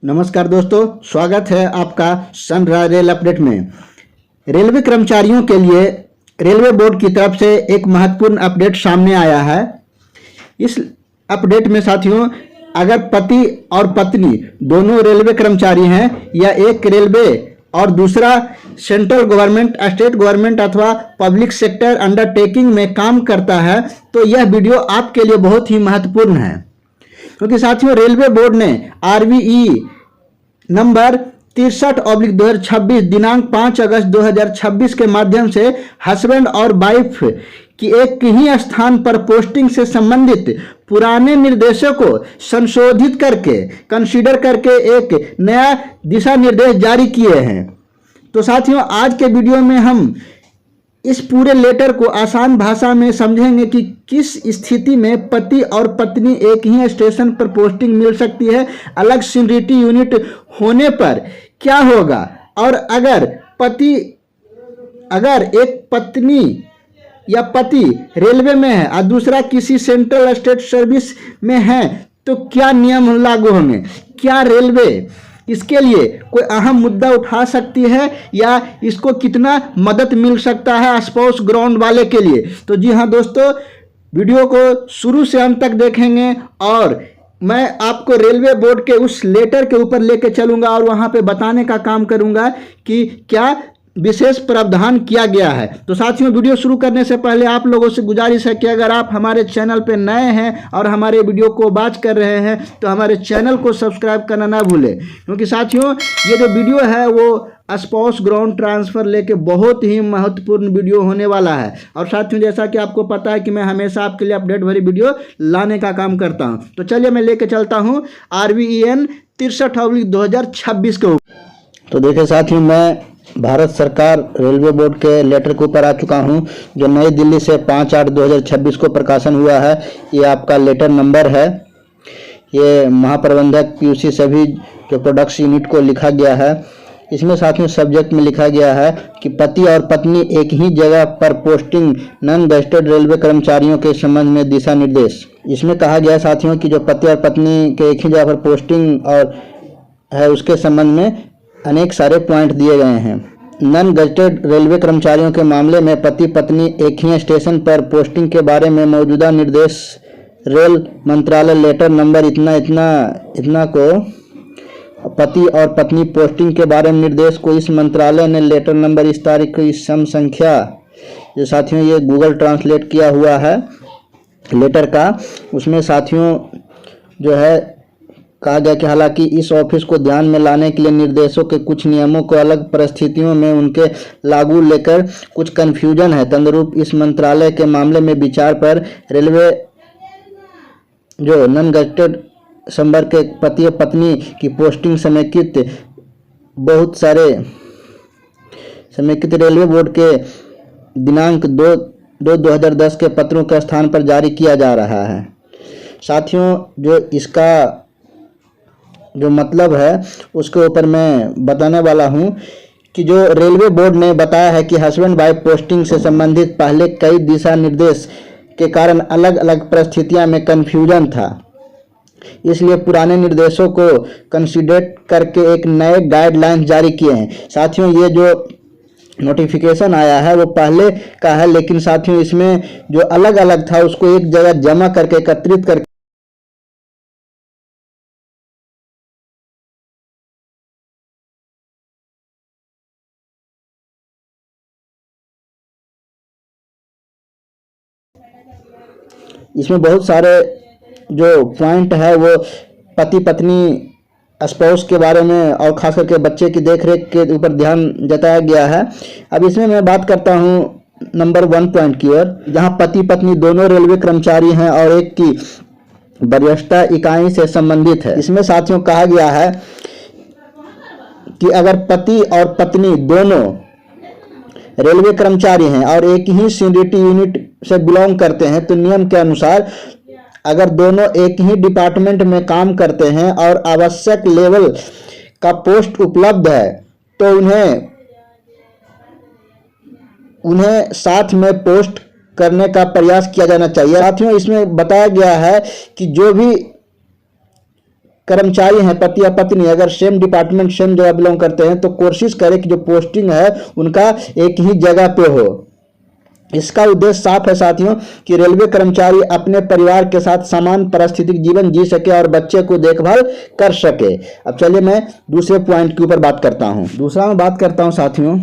नमस्कार दोस्तों, स्वागत है आपका सनराइज रेल अपडेट में। रेलवे कर्मचारियों के लिए रेलवे बोर्ड की तरफ से एक महत्वपूर्ण अपडेट सामने आया है। इस अपडेट में साथियों, अगर पति और पत्नी दोनों रेलवे कर्मचारी हैं या एक रेलवे और दूसरा सेंट्रल गवर्नमेंट, स्टेट गवर्नमेंट अथवा पब्लिक सेक्टर अंडरटेकिंग में काम करता है, तो यह वीडियो आपके लिए बहुत ही महत्वपूर्ण है। क्योंकि साथियों, रेलवे बोर्ड ने RVE नंबर 63/2026 दिनांक 5 अगस्त 2026 के माध्यम से हस्बैंड और वाइफ की एक ही स्थान पर पोस्टिंग से संबंधित पुराने निर्देशों को संशोधित करके कंसीडर करके एक नया दिशा निर्देश जारी किए हैं। तो साथियों, आज के वीडियो में हम इस पूरे लेटर को आसान भाषा में समझेंगे कि किस स्थिति में पति और पत्नी एक ही स्टेशन पर पोस्टिंग मिल सकती है, अलग सीनियरिटी यूनिट होने पर क्या होगा, और अगर एक पत्नी या पति रेलवे में है और दूसरा किसी सेंट्रल स्टेट सर्विस में है तो क्या नियम लागू होंगे, क्या रेलवे इसके लिए कोई अहम मुद्दा उठा सकती है या इसको कितना मदद मिल सकता है स्पाउस ग्राउंड वाले के लिए। तो जी हाँ दोस्तों, वीडियो को शुरू से अंत तक देखेंगे और मैं आपको रेलवे बोर्ड के उस लेटर के ऊपर लेके चलूंगा और वहां पे बताने का काम करूंगा कि क्या विशेष प्रावधान किया गया है। तो साथियों, वीडियो शुरू करने से पहले आप लोगों से गुजारिश है कि अगर आप हमारे चैनल पे नए हैं और हमारे वीडियो को वॉच कर रहे हैं तो हमारे चैनल को सब्सक्राइब करना ना भूलें। क्योंकि साथियों, ये जो वीडियो है वो स्पाउस ग्राउंड ट्रांसफ़र लेके बहुत ही महत्वपूर्ण वीडियो होने वाला है। और साथियों, जैसा कि आपको पता है कि मैं हमेशा आपके लिए अपडेट भरी वीडियो लाने का काम करता हूँ। तो चलिए मैं लेके चलता हूँ RVEN 63/2026 के ऊपर। तो देखिए साथियों, मैं भारत सरकार रेलवे बोर्ड के लेटर के ऊपर आ चुका हूं, जो नई दिल्ली से 5/8/2026 को प्रकाशन हुआ है। ये आपका लेटर नंबर है। ये महाप्रबंधक PUC सभी जो प्रोडक्ट्स यूनिट को लिखा गया है। इसमें साथियों सब्जेक्ट में लिखा गया है कि पति और पत्नी एक ही जगह पर पोस्टिंग नॉन गजेटेड रेलवे कर्मचारियों के संबंध में दिशा निर्देश। इसमें कहा गया है साथियों कि जो पति और पत्नी के एक ही जगह पर पोस्टिंग और है उसके संबंध में अनेक सारे पॉइंट दिए गए हैं। नॉन गजेटेड रेलवे कर्मचारियों के मामले में पति पत्नी एक ही स्टेशन पर पोस्टिंग के बारे में मौजूदा निर्देश रेल मंत्रालय लेटर नंबर इतना को पति और पत्नी पोस्टिंग के बारे में निर्देश को इस मंत्रालय ने लेटर नंबर इस तारीख को इस सम संख्या, जो साथियों ये गूगल ट्रांसलेट किया हुआ है लेटर का, उसमें साथियों जो है कहा गया कि हालांकि इस ऑफिस को ध्यान में लाने के लिए निर्देशों के कुछ नियमों को अलग परिस्थितियों में उनके लागू लेकर कुछ कन्फ्यूजन है, तदनुरूप इस मंत्रालय के मामले में विचार पर रेलवे जो नॉन गजेटेड संवर्ग के पति और पत्नी की पोस्टिंग समेकित बहुत सारे समेकित रेलवे बोर्ड के दिनांक 2/2010 के पत्रों के स्थान पर जारी किया जा रहा है। साथियों, जो इसका जो मतलब है उसके ऊपर मैं बताने वाला हूं कि जो रेलवे बोर्ड ने बताया है कि हस्बैंड वाइफ पोस्टिंग से संबंधित पहले कई दिशा निर्देश के कारण अलग अलग परिस्थितियां में कन्फ्यूजन था, इसलिए पुराने निर्देशों को कंसीडर करके एक नए गाइडलाइंस जारी किए हैं। साथियों, ये जो नोटिफिकेशन आया है वो पहले का है, लेकिन साथियों इसमें जो अलग अलग था उसको एक जगह जमा करके एकत्रित करके इसमें बहुत सारे जो पॉइंट है वो पति पत्नी स्पाउस के बारे में और खास करके बच्चे की देखरेख के ऊपर ध्यान जताया गया है। अब इसमें मैं बात करता हूँ नंबर 1 पॉइंट की ओर, जहाँ पति पत्नी दोनों रेलवे कर्मचारी हैं और एक की वरिष्ठता इकाई से संबंधित है। इसमें साथियों कहा गया है कि अगर पति और पत्नी दोनों रेलवे कर्मचारी हैं और एक ही सीनियरिटी यूनिट से बिलोंग करते हैं तो नियम के अनुसार अगर दोनों एक ही डिपार्टमेंट में काम करते हैं और आवश्यक लेवल का पोस्ट उपलब्ध है तो उन्हें साथ में पोस्ट करने का प्रयास किया जाना चाहिए। साथियों, इसमें बताया गया है कि जो भी कर्मचारी हैं, पति या पत्नी, अगर सेम डिपार्टमेंट सेम जगह बिलोंग करते हैं तो कोशिश करें कि जो पोस्टिंग है उनका एक ही जगह पे हो। इसका उद्देश्य साफ है साथियों कि रेलवे कर्मचारी अपने परिवार के साथ समान पारिस्थितिक जीवन जी सके और बच्चे को देखभाल कर सके। अब चलिए मैं दूसरे पॉइंट के ऊपर बात करता हूं। दूसरा मैं बात करता हूं साथियों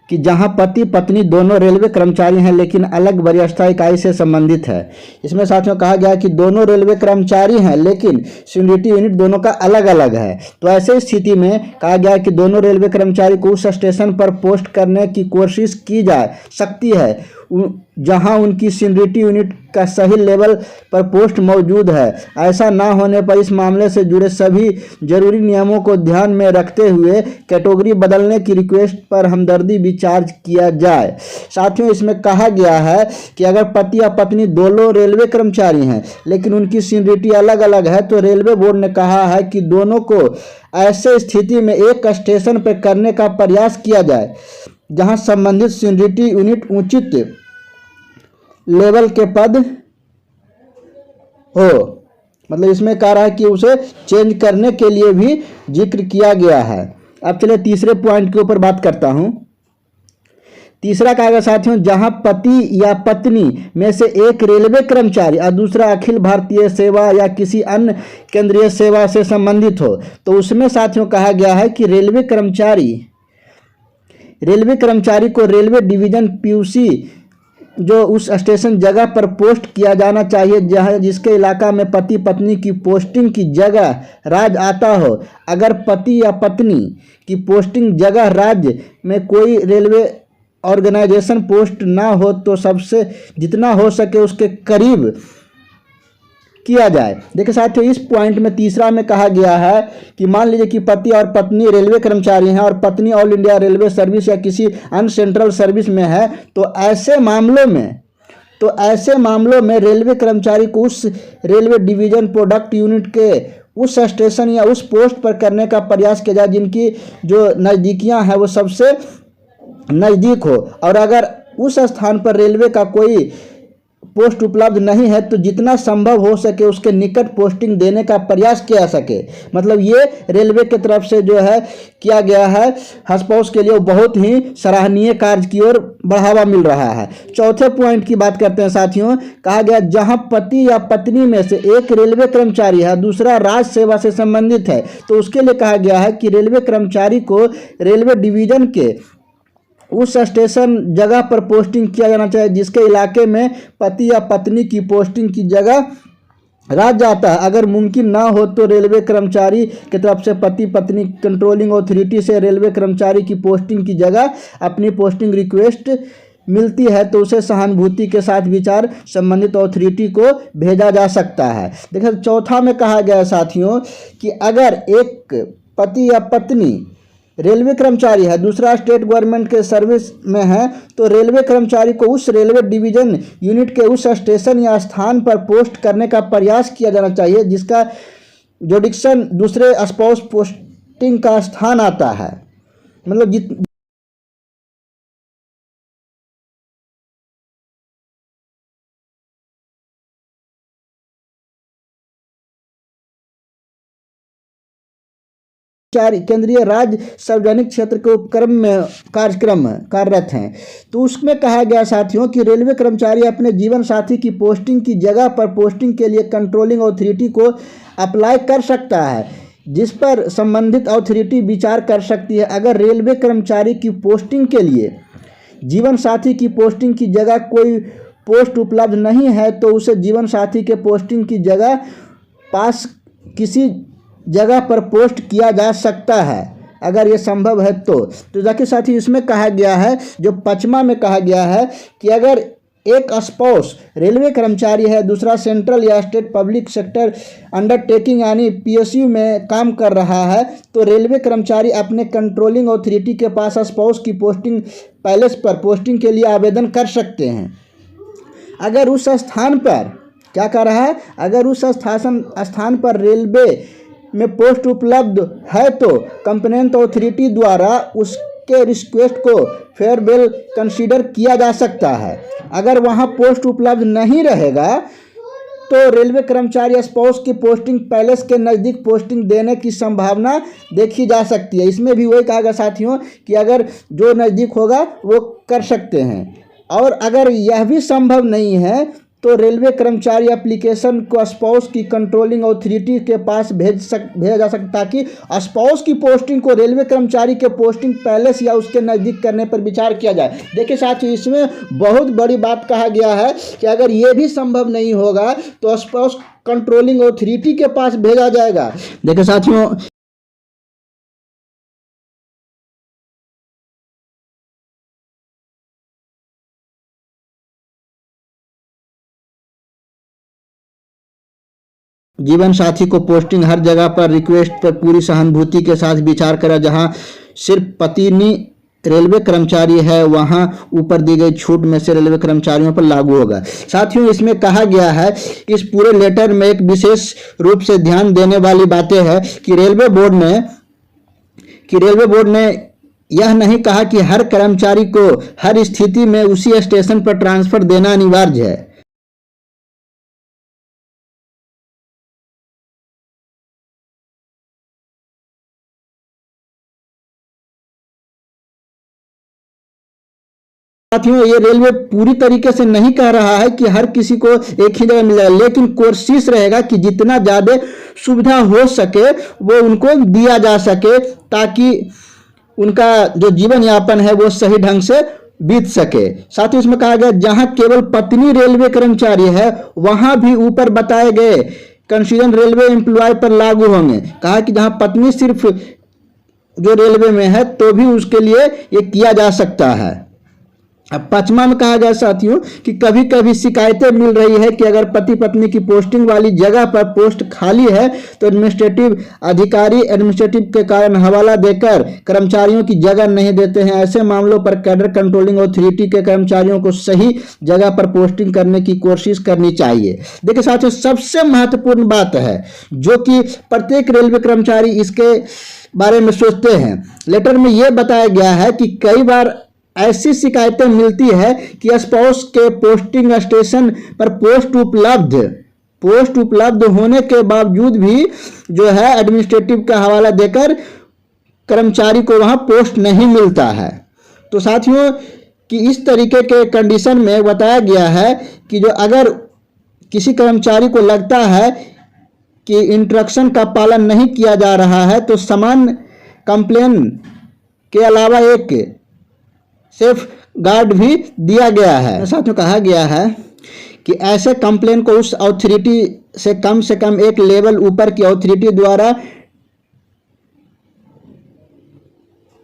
कि जहां पति पत्नी दोनों रेलवे कर्मचारी हैं लेकिन अलग वरीयता इकाई से संबंधित है। इसमें साथियों कहा गया है कि दोनों रेलवे कर्मचारी हैं लेकिन सीनियरिटी यूनिट दोनों का अलग अलग है। तो ऐसे स्थिति में कहा गया है कि दोनों रेलवे कर्मचारी को उस स्टेशन पर पोस्ट करने की कोशिश की जा सकती है जहां उनकी सीनियरिटी यूनिट का सही लेवल पर पोस्ट मौजूद है। ऐसा ना होने पर इस मामले से जुड़े सभी जरूरी नियमों को ध्यान में रखते हुए कैटेगरी बदलने की रिक्वेस्ट पर हमदर्दी विचार किया जाए। साथियों इसमें कहा गया है कि अगर पति या पत्नी दोनों रेलवे कर्मचारी हैं लेकिन उनकी सीनियरिटी अलग अलग है तो रेलवे बोर्ड ने कहा है कि दोनों को ऐसे स्थिति में एक स्टेशन पर करने का प्रयास किया जाए जहां संबंधित सीनियरिटी यूनिट उचित लेवल के पद हो। मतलब इसमें कह रहा है कि उसे चेंज करने के लिए भी जिक्र किया गया है। अब चलिए तीसरे पॉइंट के ऊपर बात करता हूं। तीसरा कहा गया साथियों जहां पति या पत्नी में से एक रेलवे कर्मचारी और दूसरा अखिल भारतीय सेवा या किसी अन्य केंद्रीय सेवा से संबंधित हो तो उसमें साथियों कहा गया है कि रेलवे कर्मचारी को रेलवे डिवीजन पीयूसी जो उस स्टेशन जगह पर पोस्ट किया जाना चाहिए जहां जिसके इलाका में पति पत्नी की पोस्टिंग की जगह राज्य आता हो। अगर पति या पत्नी की पोस्टिंग जगह राज्य में कोई रेलवे ऑर्गेनाइजेशन पोस्ट ना हो तो सबसे जितना हो सके उसके करीब किया जाए। देखिए साथियों इस पॉइंट में तीसरा में कहा गया है कि मान लीजिए कि पति और पत्नी रेलवे कर्मचारी हैं और पत्नी ऑल इंडिया रेलवे सर्विस या किसी अन्य सेंट्रल सर्विस में है तो ऐसे मामलों में रेलवे कर्मचारी को उस रेलवे डिवीजन प्रोडक्ट यूनिट के उस स्टेशन या उस पोस्ट पर करने का प्रयास किया जाए जिनकी जो नज़दीकियां हैं वो सबसे नज़दीक हो। और अगर उस स्थान पर रेलवे का कोई पोस्ट उपलब्ध नहीं है तो जितना संभव हो सके उसके निकट पोस्टिंग देने का प्रयास किया सके। मतलब ये रेलवे की तरफ से जो है किया गया है हस्पौस के लिए बहुत ही सराहनीय कार्य की ओर बढ़ावा मिल रहा है। चौथे पॉइंट की बात करते हैं साथियों। कहा गया जहां पति या पत्नी में से एक रेलवे कर्मचारी है दूसरा राज्य सेवा से संबंधित है तो उसके लिए कहा गया है कि रेलवे कर्मचारी को रेलवे डिवीजन के उस स्टेशन जगह पर पोस्टिंग किया जाना चाहिए जिसके इलाके में पति या पत्नी की पोस्टिंग की जगह राज्य आता है। अगर मुमकिन ना हो तो रेलवे कर्मचारी की तरफ से पति पत्नी कंट्रोलिंग अथॉरिटी से रेलवे कर्मचारी की पोस्टिंग की जगह अपनी पोस्टिंग रिक्वेस्ट मिलती है तो उसे सहानुभूति के साथ विचार संबंधित अथॉरिटी को भेजा जा सकता है। देखिए चौथा में कहा गया साथियों कि अगर एक पति या पत्नी रेलवे कर्मचारी है दूसरा स्टेट गवर्नमेंट के सर्विस में है तो रेलवे कर्मचारी को उस रेलवे डिवीजन यूनिट के उस स्टेशन या स्थान पर पोस्ट करने का प्रयास किया जाना चाहिए जिसका जुडिक्शन दूसरे स्पाउस पोस्टिंग का स्थान आता है। मतलब केंद्रीय राज्य सार्वजनिक क्षेत्र के उपक्रम में कार्यक्रम कार्यरत हैं तो उसमें कहा गया साथियों कि रेलवे कर्मचारी अपने जीवन साथी की पोस्टिंग की जगह पर पोस्टिंग के लिए कंट्रोलिंग अथॉरिटी को अप्लाई कर सकता है जिस पर संबंधित अथॉरिटी विचार कर सकती है। अगर रेलवे कर्मचारी की पोस्टिंग के लिए जीवन साथी की पोस्टिंग की जगह कोई पोस्ट उपलब्ध नहीं है तो उसे जीवन साथी के पोस्टिंग की जगह पास किसी जगह पर पोस्ट किया जा सकता है अगर ये संभव है तो जाके साथी इसमें कहा गया है जो पचमा में कहा गया है कि अगर एक स्पाउस रेलवे कर्मचारी है दूसरा सेंट्रल या स्टेट पब्लिक सेक्टर अंडरटेकिंग यानी पीएसयू में काम कर रहा है तो रेलवे कर्मचारी अपने कंट्रोलिंग अथॉरिटी के पास स्पाउस की पोस्टिंग पैलेस पर पोस्टिंग के लिए आवेदन कर सकते हैं। अगर उस स्थान पर क्या कर रहा है अगर उस स्थान पर रेलवे में पोस्ट उपलब्ध है तो कंप्लेंट अथॉरिटी द्वारा उसके रिक्वेस्ट को फेयरवेल कंसीडर किया जा सकता है। अगर वहां पोस्ट उपलब्ध नहीं रहेगा तो रेलवे कर्मचारी स्पाउस की पोस्टिंग पैलेस के नज़दीक पोस्टिंग देने की संभावना देखी जा सकती है। इसमें भी वही कहा गया साथियों कि अगर जो नज़दीक होगा वो कर सकते हैं। और अगर यह भी संभव नहीं है तो रेलवे कर्मचारी एप्लीकेशन को स्पाउस की कंट्रोलिंग अथॉरिटी के पास भेजा जा सकता, ताकि स्पाउस की पोस्टिंग को रेलवे कर्मचारी के पोस्टिंग पैलेस या उसके नज़दीक करने पर विचार किया जाए। देखिए साथियों, इसमें बहुत बड़ी बात कहा गया है कि अगर ये भी संभव नहीं होगा तो स्पाउस कंट्रोलिंग अथॉरिटी के पास भेजा जाएगा। देखिए साथियों, जीवन साथी को पोस्टिंग हर जगह पर रिक्वेस्ट पर पूरी सहानुभूति के साथ विचार करा। जहां सिर्फ पत्नी रेलवे कर्मचारी है वहां ऊपर दी गई छूट में से रेलवे कर्मचारियों पर लागू होगा। साथियों, इसमें कहा गया है इस पूरे लेटर में एक विशेष रूप से ध्यान देने वाली बातें हैं कि रेलवे बोर्ड ने यह नहीं कहा कि हर कर्मचारी को हर स्थिति में उसी स्टेशन पर ट्रांसफर देना अनिवार्य है। साथियों, ये रेलवे पूरी तरीके से नहीं कह रहा है कि हर किसी को एक ही जगह मिल जाएगा, लेकिन कोशिश रहेगा कि जितना ज़्यादा सुविधा हो सके वो उनको दिया जा सके, ताकि उनका जो जीवन यापन है वो सही ढंग से बीत सके। साथ ही इसमें कहा गया जहां केवल पत्नी रेलवे कर्मचारी है वहां भी ऊपर बताए गए कंसीडर रेलवे एम्प्लॉय पर लागू होंगे। कहा कि जहां पत्नी सिर्फ जो रेलवे में है तो भी उसके लिए ये किया जा सकता है। अब पांचवा में कहा गया साथियों कि कभी कभी शिकायतें मिल रही है कि अगर पति पत्नी की पोस्टिंग वाली जगह पर पोस्ट खाली है तो एडमिनिस्ट्रेटिव अधिकारी एडमिनिस्ट्रेटिव के कारण हवाला देकर कर्मचारियों की जगह नहीं देते हैं। ऐसे मामलों पर कैडर कंट्रोलिंग अथॉरिटी के कर्मचारियों को सही जगह पर पोस्टिंग करने की कोशिश करनी चाहिए। देखिए साथियों, सबसे महत्वपूर्ण बात है जो कि प्रत्येक रेलवे कर्मचारी इसके बारे में सोचते हैं। लेटर में यह बताया गया है कि कई बार ऐसी शिकायतें मिलती है कि स्पाउस के पोस्टिंग स्टेशन पर पोस्ट उपलब्ध होने के बावजूद भी जो है एडमिनिस्ट्रेटिव का हवाला देकर कर्मचारी को वहां पोस्ट नहीं मिलता है। तो साथियों कि इस तरीके के कंडीशन में बताया गया है कि जो अगर किसी कर्मचारी को लगता है कि इंस्ट्रक्शन का पालन नहीं किया जा रहा है तो समान कंप्लेन के अलावा एक सेफ गार्ड भी दिया गया है। साथ में कहा गया है कि ऐसे कंप्लेन को उस अथॉरिटी से कम एक लेवल ऊपर की अथॉरिटी द्वारा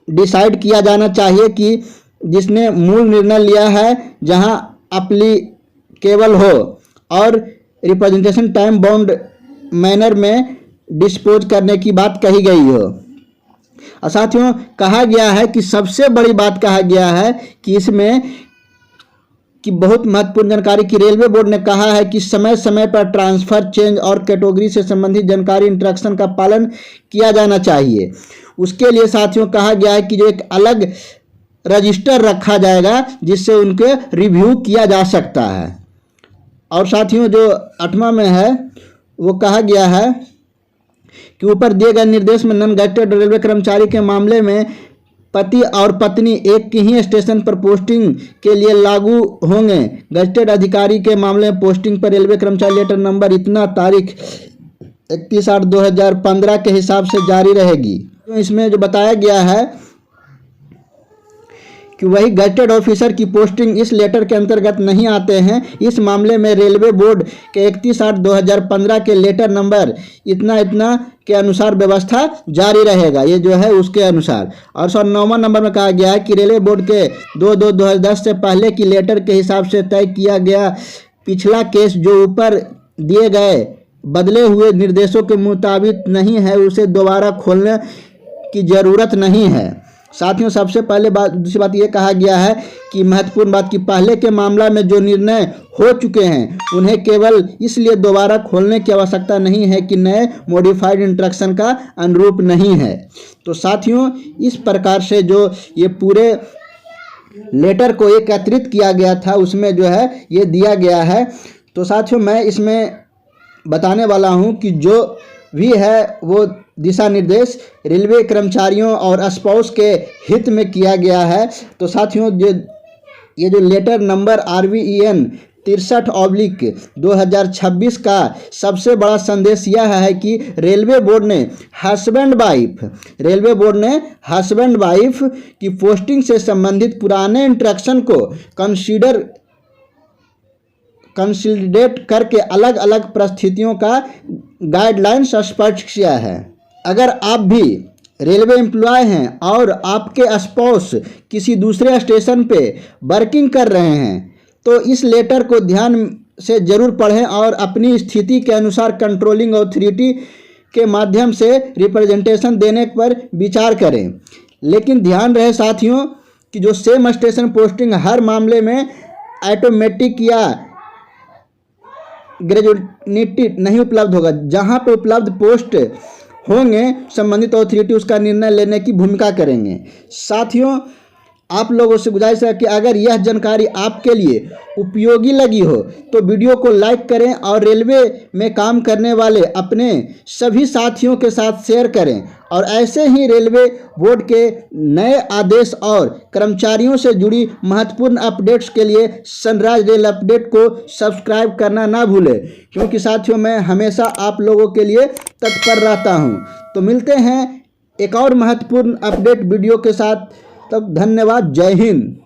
डिसाइड किया जाना चाहिए कि जिसने मूल निर्णय लिया है, जहां एप्लीकेबल हो और रिप्रेजेंटेशन टाइम बाउंड मैनर में डिस्पोज करने की बात कही गई हो। और साथियों कहा गया है कि सबसे बड़ी बात कहा गया है कि इसमें कि बहुत महत्वपूर्ण जानकारी की रेलवे बोर्ड ने कहा है कि समय समय पर ट्रांसफर चेंज और कैटेगरी से संबंधित जानकारी इंस्ट्रक्शन का पालन किया जाना चाहिए। उसके लिए साथियों कहा गया है कि जो एक अलग रजिस्टर रखा जाएगा जिससे उनके रिव्यू किया जा सकता है। और साथियों जो 8वां में है वो कहा गया है कि ऊपर दिए गए निर्देश में नॉन गैजेटेड रेलवे कर्मचारी के मामले में पति और पत्नी एक ही स्टेशन पर पोस्टिंग के लिए लागू होंगे। गैजेटेड अधिकारी के मामले में पोस्टिंग पर रेलवे कर्मचारी लेटर नंबर इतना तारीख 31/8/2015 के हिसाब से जारी रहेगी। तो इसमें जो बताया गया है कि वही गैजेटेड ऑफिसर की पोस्टिंग इस लेटर के अंतर्गत नहीं आते हैं। इस मामले में रेलवे बोर्ड के 31/8/2015 के लेटर नंबर इतना के अनुसार व्यवस्था जारी रहेगा। ये जो है उसके अनुसार। और 9वां नंबर में कहा गया है कि रेलवे बोर्ड के 2/2/2010 से पहले की लेटर के हिसाब से तय किया गया पिछला केस जो ऊपर दिए गए बदले हुए निर्देशों के मुताबिक नहीं है, उसे दोबारा खोलने की ज़रूरत नहीं है। साथियों सबसे पहले दूसरी बात यह कहा गया है कि महत्वपूर्ण बात कि पहले के मामला में जो निर्णय हो चुके हैं उन्हें केवल इसलिए दोबारा खोलने की आवश्यकता नहीं है कि नए मॉडिफाइड इंस्ट्रक्शन का अनुरूप नहीं है। तो साथियों इस प्रकार से जो ये पूरे लेटर को एकत्रित किया गया था उसमें जो है ये दिया गया है। तो साथियों मैं इसमें बताने वाला हूं कि जो भी है वो दिशा निर्देश रेलवे कर्मचारियों और स्पाउस के हित में किया गया है। तो साथियों, ये जो लेटर नंबर RVEN 63/2026 का सबसे बड़ा संदेश यह है कि रेलवे बोर्ड ने हस्बैंड वाइफ की पोस्टिंग से संबंधित पुराने इंस्ट्रक्शन को कंसिडरेट करके अलग अलग परिस्थितियों का गाइडलाइंस स्पष्ट किया है। अगर आप भी रेलवे एम्प्लॉय हैं और आपके स्पाउस किसी दूसरे स्टेशन पे वर्किंग कर रहे हैं तो इस लेटर को ध्यान से ज़रूर पढ़ें और अपनी स्थिति के अनुसार कंट्रोलिंग अथॉरिटी के माध्यम से रिप्रेजेंटेशन देने पर विचार करें। लेकिन ध्यान रहे साथियों कि जो सेम स्टेशन पोस्टिंग हर मामले में ऑटोमेटिक या ग्रेजुएटी नहीं उपलब्ध होगा। जहां पे उपलब्ध पोस्ट होंगे संबंधित अथॉरिटी उसका निर्णय लेने की भूमिका करेंगे। साथियों, आप लोगों से गुजारिश है कि अगर यह जानकारी आपके लिए उपयोगी लगी हो तो वीडियो को लाइक करें और रेलवे में काम करने वाले अपने सभी साथियों के साथ शेयर करें और ऐसे ही रेलवे बोर्ड के नए आदेश और कर्मचारियों से जुड़ी महत्वपूर्ण अपडेट्स के लिए सनराइज रेल अपडेट को सब्सक्राइब करना ना भूलें, क्योंकि साथियों मैं हमेशा आप लोगों के लिए तत्पर रहता हूं। तो मिलते हैं एक और महत्वपूर्ण अपडेट वीडियो के साथ, तब धन्यवाद। जय हिंद।